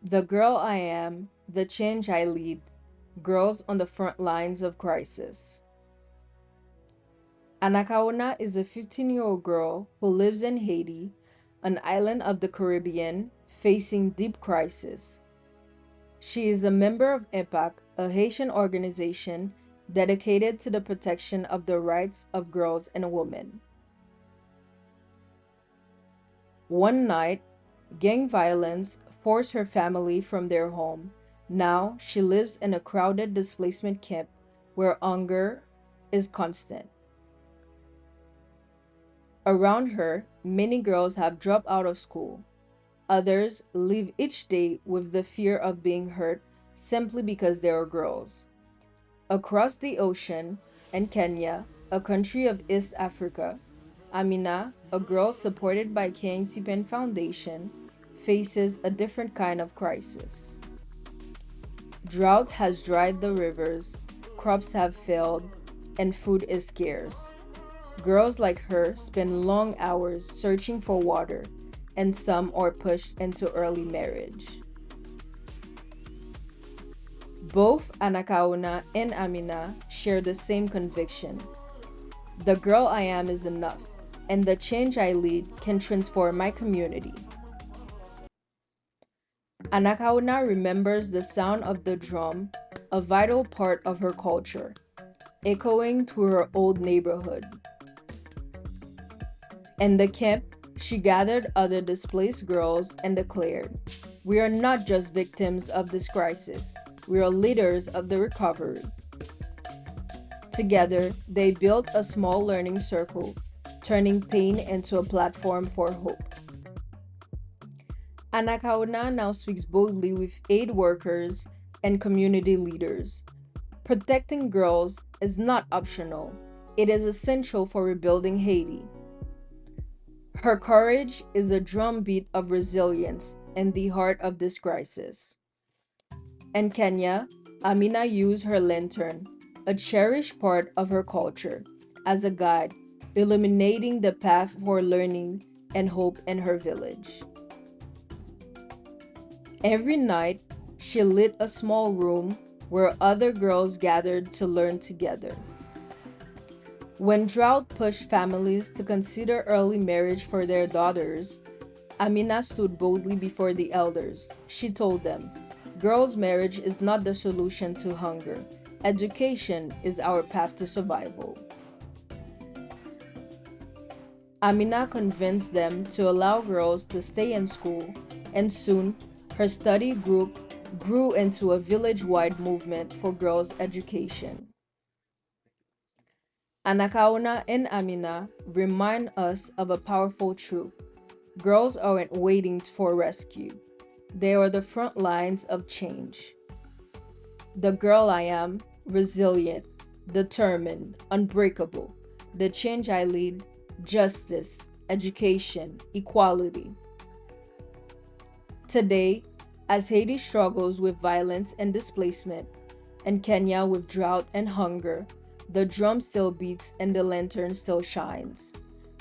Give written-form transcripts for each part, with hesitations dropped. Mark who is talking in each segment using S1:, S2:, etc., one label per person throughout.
S1: The girl I am, the change I lead, girls on the front lines of crisis. Anacaona is a 15-year-old girl who lives in Haiti, an island of the Caribbean, facing deep crisis. She is a member of enpaK, a Haitian organization dedicated to the protection of the rights of girls and women. One night, gang violence forced her family from their home. Now she lives in a crowded displacement camp where hunger is constant. Around her, many girls have dropped out of school. Others live each day with the fear of being hurt simply because they are girls. Across the ocean, in Kenya, a country of East Africa, Amina, a girl supported by Keyang Tipin Foundation, faces a different kind of crisis. Drought has dried the rivers, crops have failed, and food is scarce. Girls like her spend long hours searching for water, and some are pushed into early marriage. Both Anacaona and Amina share the same conviction. The girl I am is enough, and the change I lead can transform my community. Anacaona remembers the sound of the drum, a vital part of her culture, echoing through her old neighborhood. In the camp, she gathered other displaced girls and declared, "We are not just victims of this crisis, we are leaders of the recovery." Together, they built a small learning circle, turning pain into a platform for hope. Anacaona now speaks boldly with aid workers and community leaders. Protecting girls is not optional, it is essential for rebuilding Haiti. Her courage is a drumbeat of resilience in the heart of this crisis. In Kenya, Amina used her lantern, a cherished part of her culture, as a guide, illuminating the path for learning and hope in her village. Every night, she lit a small room where other girls gathered to learn together. When drought pushed families to consider early marriage for their daughters, Amina stood boldly before the elders. She told them, "Girls' marriage is not the solution to hunger. Education is our path to survival." Amina convinced them to allow girls to stay in school, and soon her study group grew into a village-wide movement for girls' education. Anacaona and Amina remind us of a powerful truth. Girls aren't waiting for rescue. They are the front lines of change. The girl I am, resilient, determined, unbreakable. The change I lead, justice, education, equality. Today, as Haiti struggles with violence and displacement, and Kenya with drought and hunger, the drum still beats and the lantern still shines.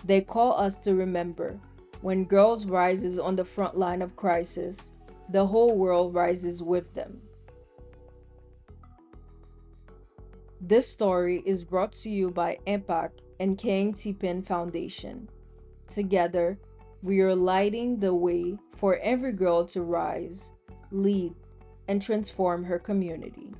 S1: They call us to remember, when girls rises on the front line of crisis, the whole world rises with them. This story is brought to you by enpaK and Keyang Tipin Foundation. Together, we are lighting the way for every girl to rise, lead, and transform her community.